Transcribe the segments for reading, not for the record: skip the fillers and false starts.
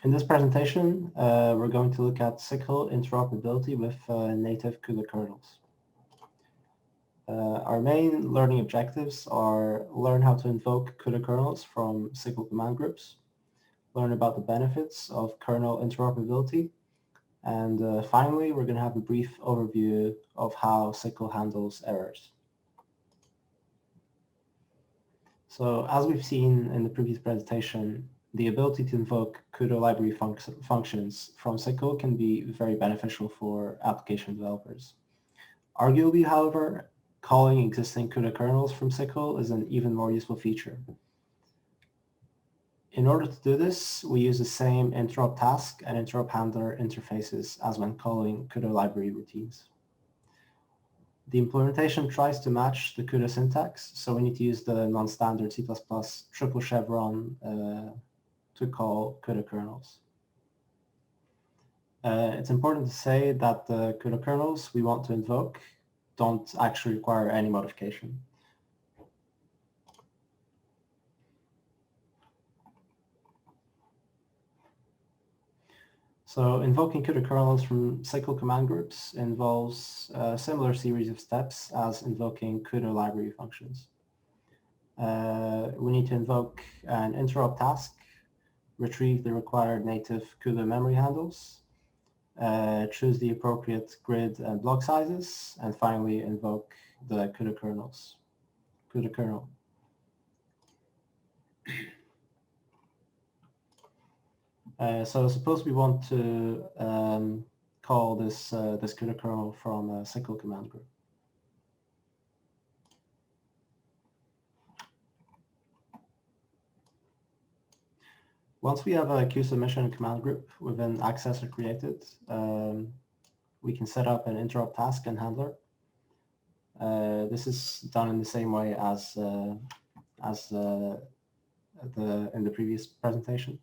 In this presentation, we're going to look at SYCL interoperability with native CUDA kernels. Our main learning objectives are learn how to invoke CUDA kernels from SYCL command groups, learn about the benefits of kernel interoperability, and finally, we're going to have a brief overview of how SYCL handles errors. So as we've seen in the previous presentation, the ability to invoke CUDA library functions from SYCL can be very beneficial for application developers. Arguably, however, calling existing CUDA kernels from SYCL is an even more useful feature. In order to do this, we use the same interop task and interop handler interfaces as when calling CUDA library routines. The implementation tries to match the CUDA syntax, so we need to use the non-standard C++ triple chevron to call CUDA kernels. It's important to say that the CUDA kernels we want to invoke don't actually require any modification. So invoking CUDA kernels from SYCL command groups involves a similar series of steps as invoking CUDA library functions. We need to invoke an interop task, retrieve the required native CUDA memory handles, choose the appropriate grid and block sizes, and finally invoke the CUDA kernel. So suppose we want to call this CUDA kernel from a SYCL command group. Once we have a queue submission command group with an accessor created, we can set up an interop task and handler. This is done in the same way as in the previous presentation.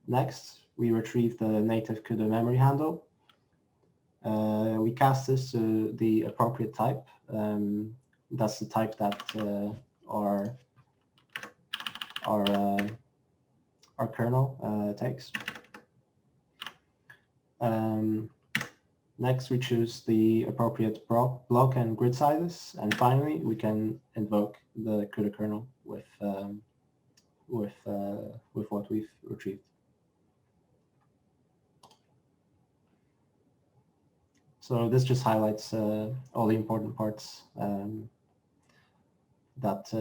Next, we retrieve the native CUDA memory handle. We cast this to the appropriate type. That's the type that our kernel takes. Next, we choose the appropriate block and grid sizes, and finally, we can invoke the CUDA kernel with what we've retrieved. So this just highlights all the important parts that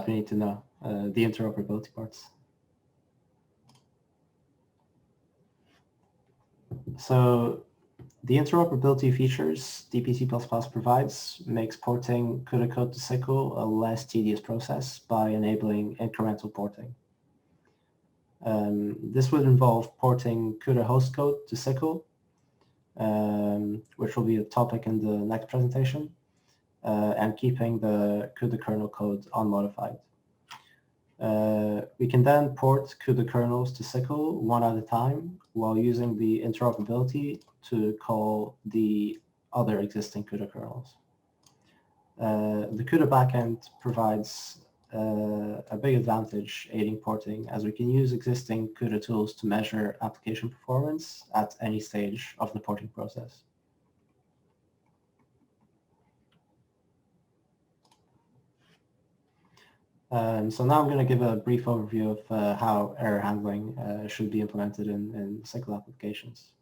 we need to know, the interoperability parts. So the interoperability features DPC++ provides makes porting CUDA code to SYCL a less tedious process by enabling incremental porting. This would involve porting CUDA host code to SYCL, which will be a topic in the next presentation, and keeping the CUDA kernel code unmodified. We can then port CUDA kernels to SYCL one at a time while using the interoperability to call the other existing CUDA kernels. The CUDA backend provides a big advantage aiding porting, as we can use existing CUDA tools to measure application performance at any stage of the porting process. So now I'm going to give a brief overview of how error handling should be implemented in SYCL applications.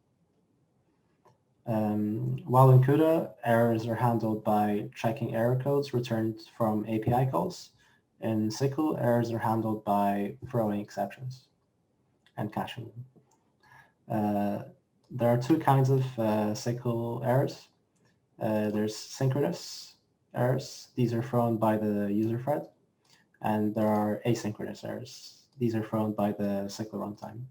While in CUDA, errors are handled by checking error codes returned from API calls. In SYCL, errors are handled by throwing exceptions and caching them. There are two kinds of SYCL errors. There's synchronous errors. These are thrown by the user thread. And there are asynchronous errors. These are thrown by the SYCL runtime.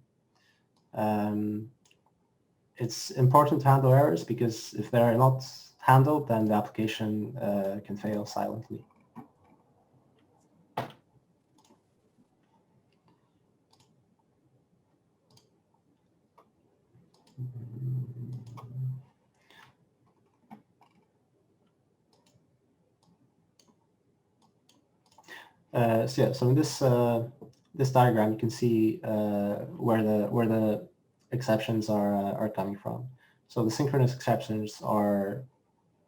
It's important to handle errors because if they're not handled, then the application can fail silently. So in this diagram, you can see where the exceptions are coming from. So the synchronous exceptions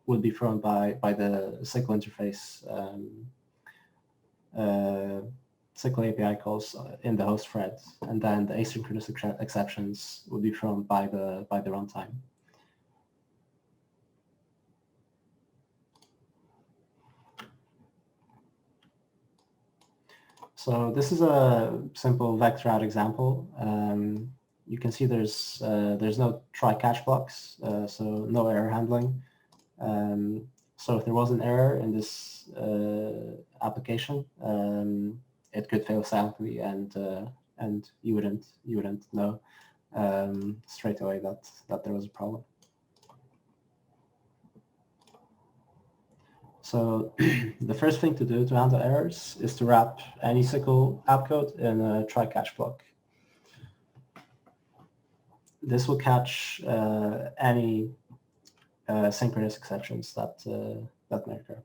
would be thrown by the SYCL interface SYCL API calls in the host thread, and then the asynchronous exceptions would be thrown by the runtime. So this is a simple vector add example. You can see there's no try catch blocks, so no error handling. So if there was an error in this application, it could fail silently, and you wouldn't know straight away that there was a problem. So the first thing to do to handle errors is to wrap any SYCL app code in a try catch block. This will catch any synchronous exceptions that may occur.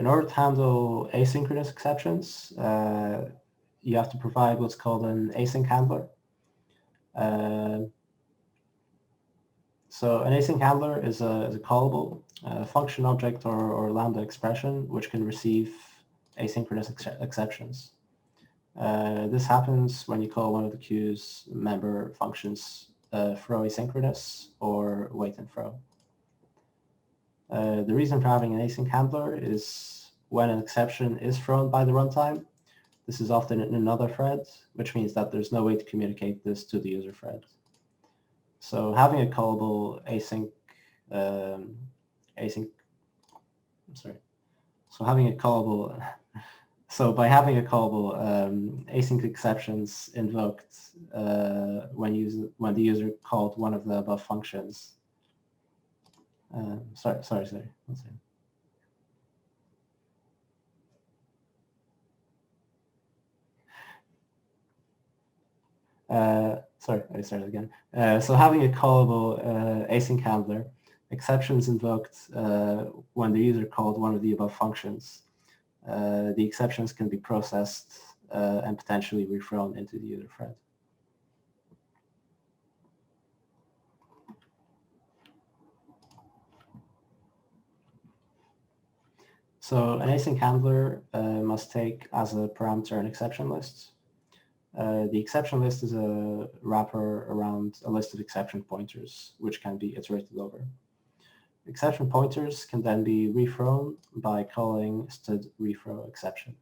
In order to handle asynchronous exceptions, you have to provide what's called an async handler. So an async handler is a callable function object or Lambda expression which can receive asynchronous exceptions. This happens when you call one of the queue's member functions throw asynchronous or wait and throw. The reason for having an async handler is when an exception is thrown by the runtime, this is often in another thread, which means that there's no way to communicate this to the user thread. So having a callable so by having a callable async exceptions invoked when the user called one of the above functions. Sorry. One second. Sorry, I started again. So having a callable async handler, exceptions invoked when the user called one of the above functions. The exceptions can be processed and potentially rethrown into the user thread. So an async handler must take as a parameter an exception list. The exception list is a wrapper around a list of exception pointers, which can be iterated over. Exception pointers can then be rethrown by calling std rethrow exception.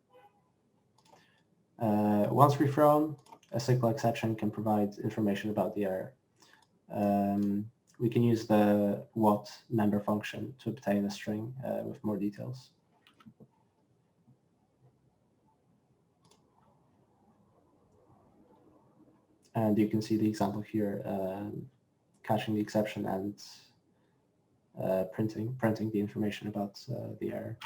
Once rethrown, a SYCL exception can provide information about the error. We can use the what member function to obtain a string with more details. And you can see the example here, catching the exception and printing the information about the error.